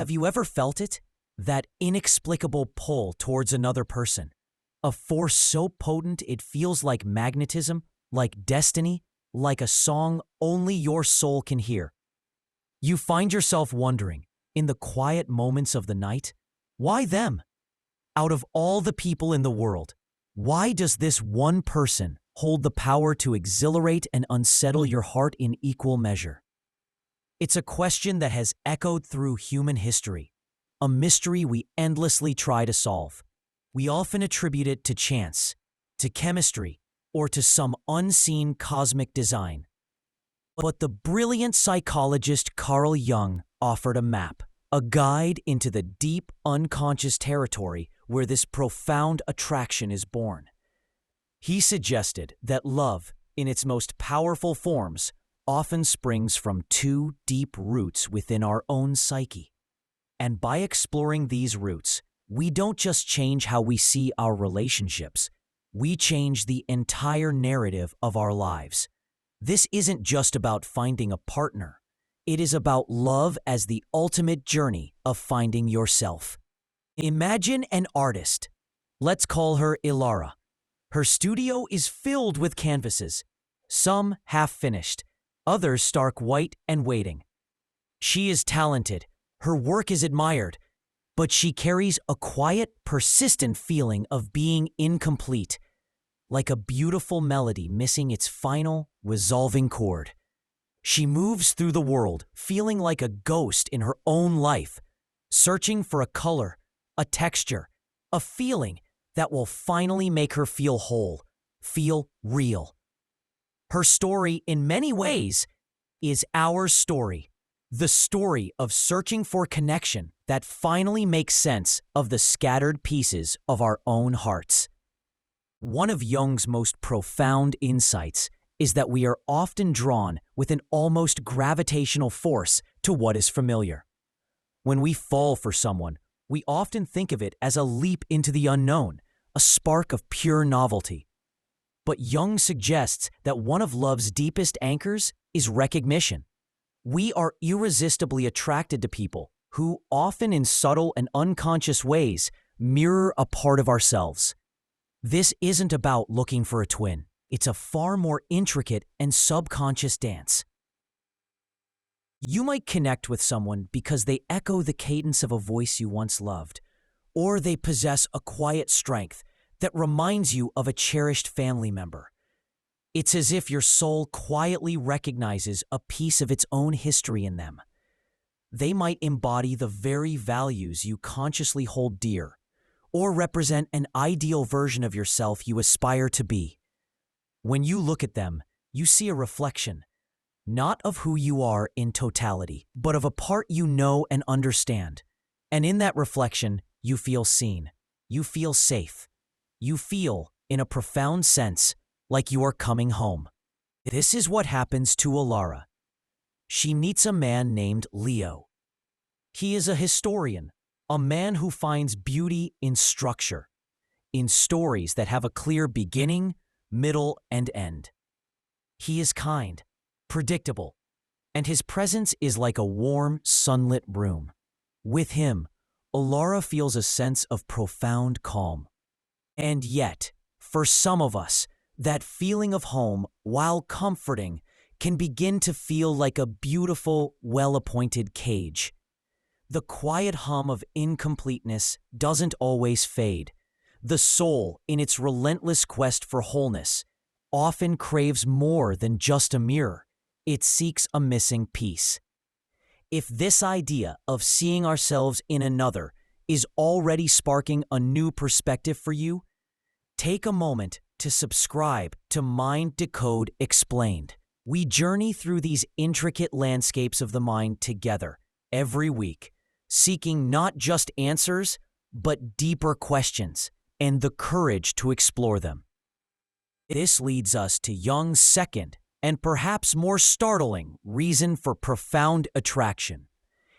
Have you ever felt it? That inexplicable pull towards another person. A force so potent it feels like magnetism, like destiny, like a song only your soul can hear. You find yourself wondering, in the quiet moments of the night, why them? Out of all the people in the world, why does this one person hold the power to exhilarate and unsettle your heart in equal measure? It's a question that has echoed through human history, a mystery we endlessly try to solve. We often attribute it to chance, to chemistry, or to some unseen cosmic design. But the brilliant psychologist Carl Jung offered a map, a guide into the deep, unconscious territory where this profound attraction is born. He suggested that love, in its most powerful forms, often springs from two deep roots within our own psyche. And by exploring these roots, we don't just change how we see our relationships, we change the entire narrative of our lives. This isn't just about finding a partner. It is about love as the ultimate journey of finding yourself. Imagine an artist. Let's call her Elara. Her studio is filled with canvases, some half-finished, others stark white and waiting. She is talented, her work is admired, but she carries a quiet, persistent feeling of being incomplete, like a beautiful melody missing its final, resolving chord. She moves through the world, feeling like a ghost in her own life, searching for a color, a texture, a feeling that will finally make her feel whole, feel real. Her story, in many ways, is our story, the story of searching for connection that finally makes sense of the scattered pieces of our own hearts. One of Jung's most profound insights is that we are often drawn with an almost gravitational force to what is familiar. When we fall for someone, we often think of it as a leap into the unknown, a spark of pure novelty. But Jung suggests that one of love's deepest anchors is recognition. We are irresistibly attracted to people who, often in subtle and unconscious ways, mirror a part of ourselves. This isn't about looking for a twin. It's a far more intricate and subconscious dance. You might connect with someone because they echo the cadence of a voice you once loved, or they possess a quiet strength that reminds you of a cherished family member. It's as if your soul quietly recognizes a piece of its own history in them. They might embody the very values you consciously hold dear, or represent an ideal version of yourself you aspire to be. When you look at them, you see a reflection, not of who you are in totality, but of a part you know and understand. And in that reflection, you feel seen. You feel safe. You feel, in a profound sense, like you are coming home. This is what happens to Elara. She meets a man named Leo. He is a historian, a man who finds beauty in structure, in stories that have a clear beginning, middle, and end. He is kind, predictable, and his presence is like a warm, sunlit room. With him, Elara feels a sense of profound calm. And yet, for some of us, that feeling of home, while comforting, can begin to feel like a beautiful, well-appointed cage. The quiet hum of incompleteness doesn't always fade. The soul, in its relentless quest for wholeness, often craves more than just a mirror. It seeks a missing piece. If this idea of seeing ourselves in another is already sparking a new perspective for you, take a moment to subscribe to Mind Decode Explained. We journey through these intricate landscapes of the mind together every week, seeking not just answers, but deeper questions and the courage to explore them. This leads us to Jung's second and perhaps more startling reason for profound attraction.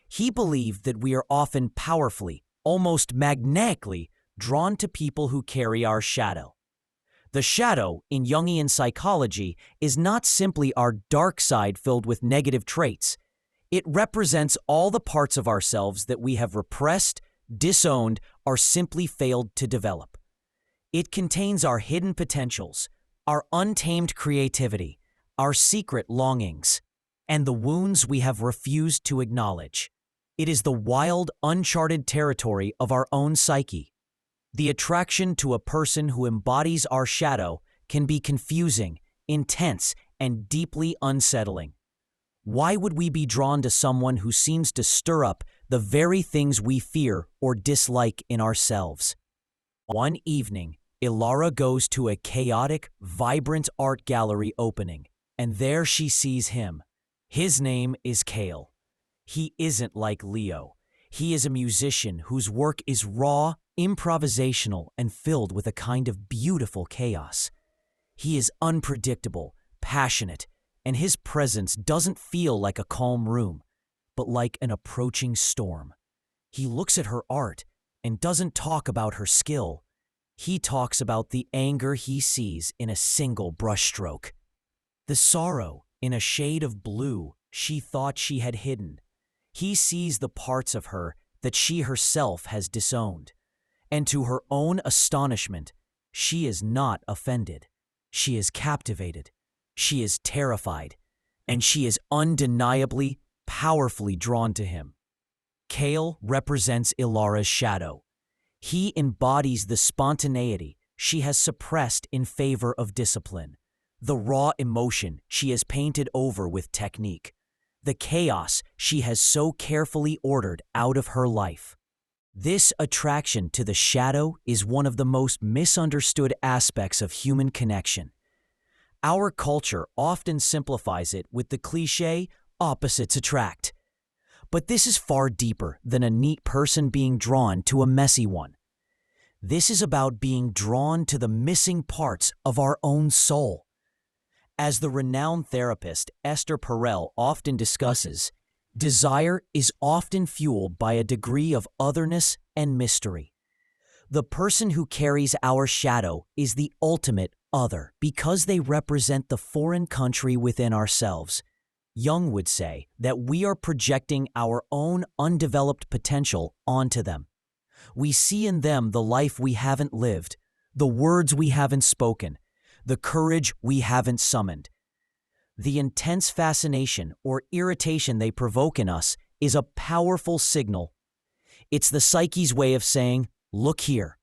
He believed that we are often powerfully, almost magnetically, drawn to people who carry our shadow. The shadow, in Jungian psychology, is not simply our dark side filled with negative traits. It represents all the parts of ourselves that we have repressed, disowned, or simply failed to develop. It contains our hidden potentials, our untamed creativity, our secret longings, and the wounds we have refused to acknowledge. It is the wild, uncharted territory of our own psyche. The attraction to a person who embodies our shadow can be confusing, intense, and deeply unsettling. Why would we be drawn to someone who seems to stir up the very things we fear or dislike in ourselves? One evening, Elara goes to a chaotic, vibrant art gallery opening, and there she sees him. His name is Carl. He isn't like Leo. He is a musician whose work is raw, improvisational, and filled with a kind of beautiful chaos. He is unpredictable, passionate, and his presence doesn't feel like a calm room, but like an approaching storm. He looks at her art and doesn't talk about her skill. He talks about the anger he sees in a single brushstroke, the sorrow in a shade of blue she thought she had hidden. He sees the parts of her that she herself has disowned. And to her own astonishment, she is not offended. She is captivated. She is terrified. And she is undeniably, powerfully drawn to him. Carl represents Elara's shadow. He embodies the spontaneity she has suppressed in favor of discipline, the raw emotion she has painted over with technique, the chaos she has so carefully ordered out of her life. This attraction to the shadow is one of the most misunderstood aspects of human connection. Our culture often simplifies it with the cliché, opposites attract. But this is far deeper than a neat person being drawn to a messy one. This is about being drawn to the missing parts of our own soul. As the renowned therapist Esther Perel often discusses, desire is often fueled by a degree of otherness and mystery. The person who carries our shadow is the ultimate other because they represent the foreign country within ourselves. Jung would say that we are projecting our own undeveloped potential onto them. We see in them the life we haven't lived, the words we haven't spoken, the courage we haven't summoned. The intense fascination or irritation they provoke in us is a powerful signal. It's the psyche's way of saying, "Look here.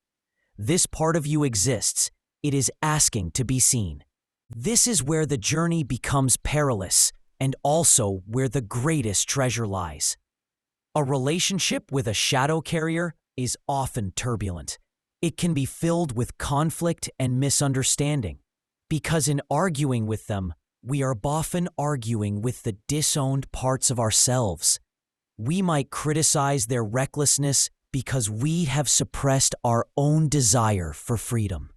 This part of you exists. It is asking to be seen." This is where the journey becomes perilous and also where the greatest treasure lies. A relationship with a shadow carrier is often turbulent. It can be filled with conflict and misunderstanding, because in arguing with them, we are often arguing with the disowned parts of ourselves. We might criticize their recklessness because we have suppressed our own desire for freedom.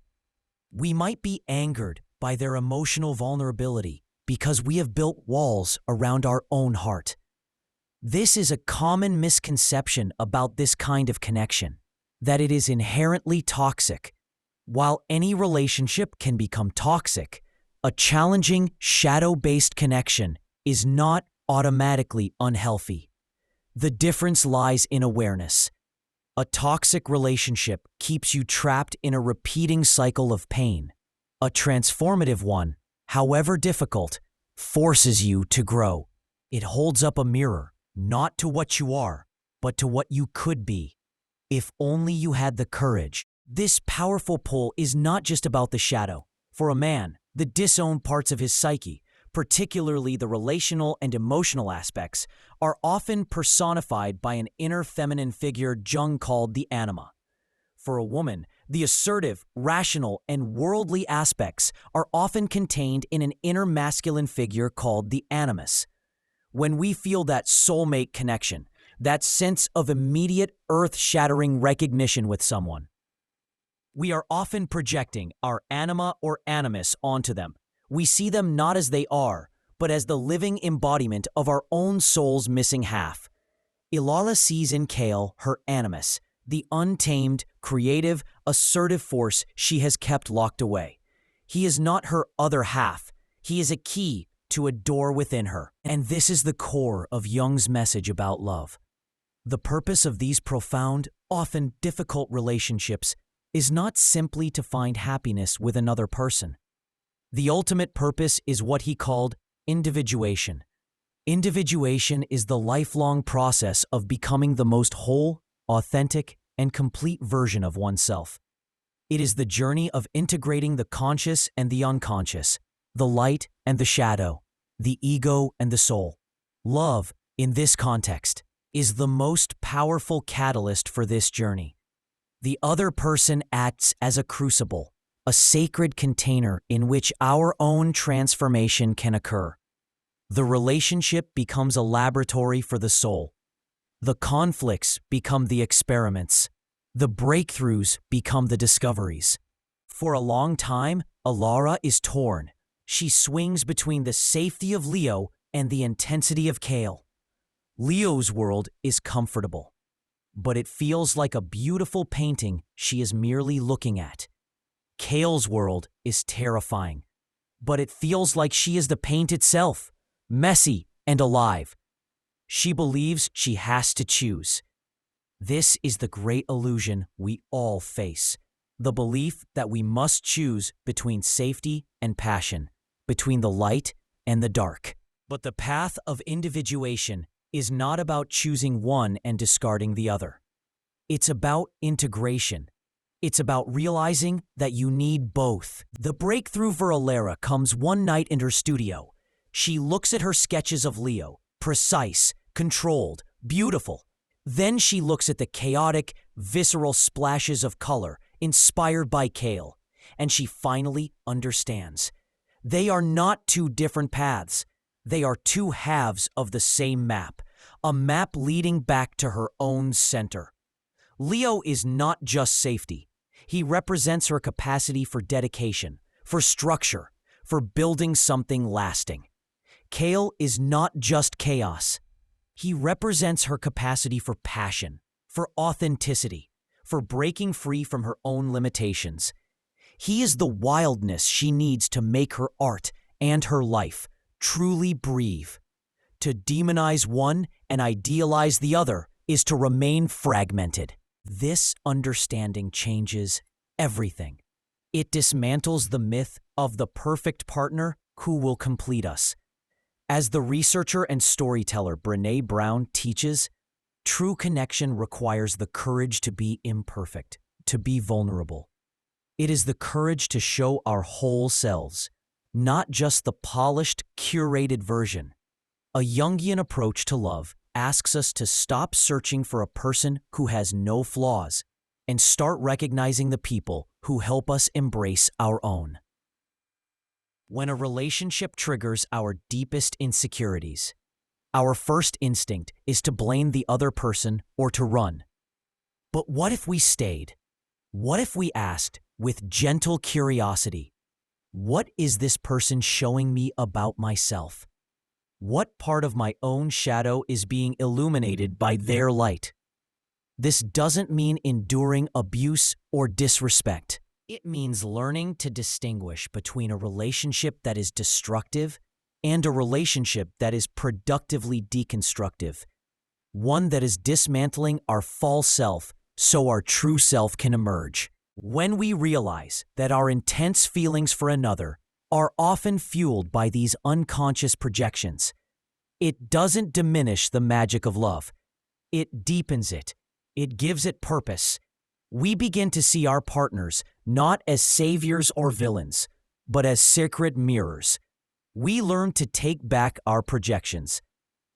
We might be angered by their emotional vulnerability because we have built walls around our own heart. This is a common misconception about this kind of connection, that it is inherently toxic. While any relationship can become toxic, a challenging, shadow-based connection is not automatically unhealthy. The difference lies in awareness. A toxic relationship keeps you trapped in a repeating cycle of pain. A transformative one, however difficult, forces you to grow. It holds up a mirror, not to what you are, but to what you could be. If only you had the courage. This powerful pull is not just about the shadow. For a man, the disowned parts of his psyche, particularly the relational and emotional aspects, are often personified by an inner feminine figure Jung called the Anima. For a woman, the assertive, rational, and worldly aspects are often contained in an inner masculine figure called the Animus. When we feel that soulmate connection, that sense of immediate earth-shattering recognition with someone, we are often projecting our anima or animus onto them. We see them not as they are, but as the living embodiment of our own soul's missing half. Elara sees in Carl her animus, the untamed, creative, assertive force she has kept locked away. He is not her other half. He is a key, to adore within her. And this is the core of Jung's message about love. The purpose of these profound, often difficult relationships is not simply to find happiness with another person. The ultimate purpose is what he called individuation. Individuation is the lifelong process of becoming the most whole, authentic, and complete version of oneself. It is the journey of integrating the conscious and the unconscious, the light and the shadow, the ego and the soul. Love, in this context, is the most powerful catalyst for this journey. The other person acts as a crucible, a sacred container in which our own transformation can occur. The relationship becomes a laboratory for the soul. The conflicts become the experiments. The breakthroughs become the discoveries. For a long time, Elara is torn. She swings between the safety of Leo and the intensity of Carl. Leo's world is comfortable, but it feels like a beautiful painting she is merely looking at. Carl's world is terrifying, but it feels like she is the paint itself, messy and alive. She believes she has to choose. This is the great illusion we all face, the belief that we must choose between safety and passion, between the light and the dark. But the path of individuation is not about choosing one and discarding the other. It's about integration. It's about realizing that you need both. The breakthrough for Elara comes one night in her studio. She looks at her sketches of Leo, precise, controlled, beautiful. Then she looks at the chaotic, visceral splashes of color inspired by Carl, and she finally understands. They are not two different paths. They are two halves of the same map, a map leading back to her own center. Leo is not just safety. He represents her capacity for dedication, for structure, for building something lasting. Carl is not just chaos. He represents her capacity for passion, for authenticity, for breaking free from her own limitations. He is the wildness she needs to make her art and her life truly breathe. To demonize one and idealize the other is to remain fragmented. This understanding changes everything. It dismantles the myth of the perfect partner who will complete us. As the researcher and storyteller Brené Brown teaches, true connection requires the courage to be imperfect, to be vulnerable. It is the courage to show our whole selves, not just the polished, curated version. A Jungian approach to love asks us to stop searching for a person who has no flaws and start recognizing the people who help us embrace our own. When a relationship triggers our deepest insecurities, our first instinct is to blame the other person or to run. But what if we stayed? What if we asked, with gentle curiosity, what is this person showing me about myself? What part of my own shadow is being illuminated by their light? This doesn't mean enduring abuse or disrespect. It means learning to distinguish between a relationship that is destructive and a relationship that is productively deconstructive, one that is dismantling our false self so our true self can emerge. When we realize that our intense feelings for another are often fueled by these unconscious projections, it doesn't diminish the magic of love. It deepens it. It gives it purpose. We begin to see our partners not as saviors or villains, but as sacred mirrors. We learn to take back our projections.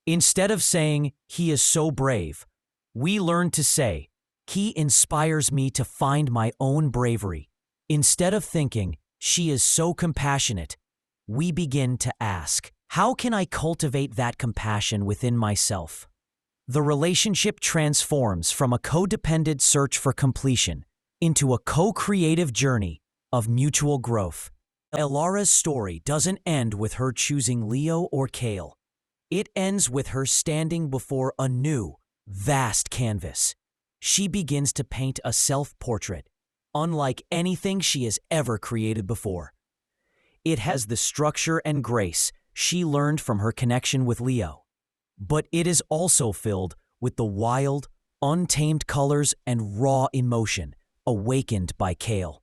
Instead of saying, "He is so brave," we learn to say, "He inspires me to find my own bravery." Instead of thinking, "She is so compassionate," we begin to ask, "How can I cultivate that compassion within myself?" The relationship transforms from a codependent search for completion into a co-creative journey of mutual growth. Elara's story doesn't end with her choosing Leo or Carl. It ends with her standing before a new, vast canvas. She begins to paint a self-portrait, unlike anything she has ever created before. It has the structure and grace she learned from her connection with Leo. But it is also filled with the wild, untamed colors and raw emotion awakened by Kale.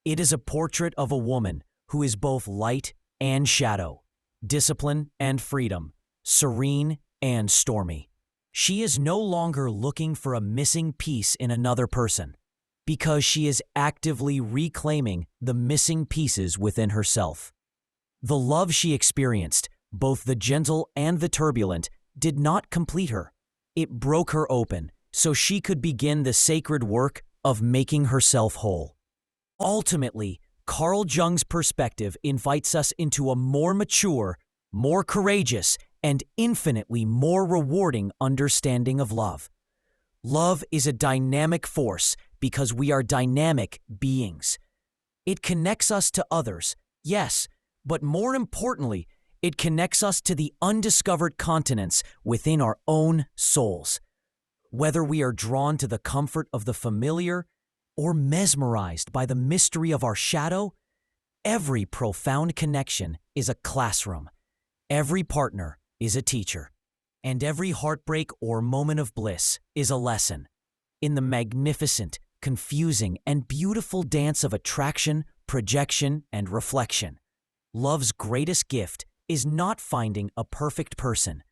It is a portrait of a woman who is both light and shadow, discipline and freedom, serene and stormy. She is no longer looking for a missing piece in another person, because she is actively reclaiming the missing pieces within herself. The love she experienced, both the gentle and the turbulent, did not complete her. It broke her open so she could begin the sacred work of making herself whole. Ultimately, Carl Jung's perspective invites us into a more mature, more courageous, and infinitely more rewarding understanding of love. Love is a dynamic force because we are dynamic beings. It connects us to others, yes, but more importantly, it connects us to the undiscovered continents within our own souls. Whether we are drawn to the comfort of the familiar or mesmerized by the mystery of our shadow, every profound connection is a classroom. Every partner is a teacher. And every heartbreak or moment of bliss is a lesson in the magnificent, confusing, and beautiful dance of attraction, projection, and reflection. Love's greatest gift is not finding a perfect person,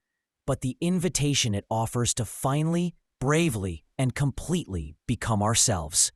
but the invitation it offers to finally, bravely, and completely become ourselves.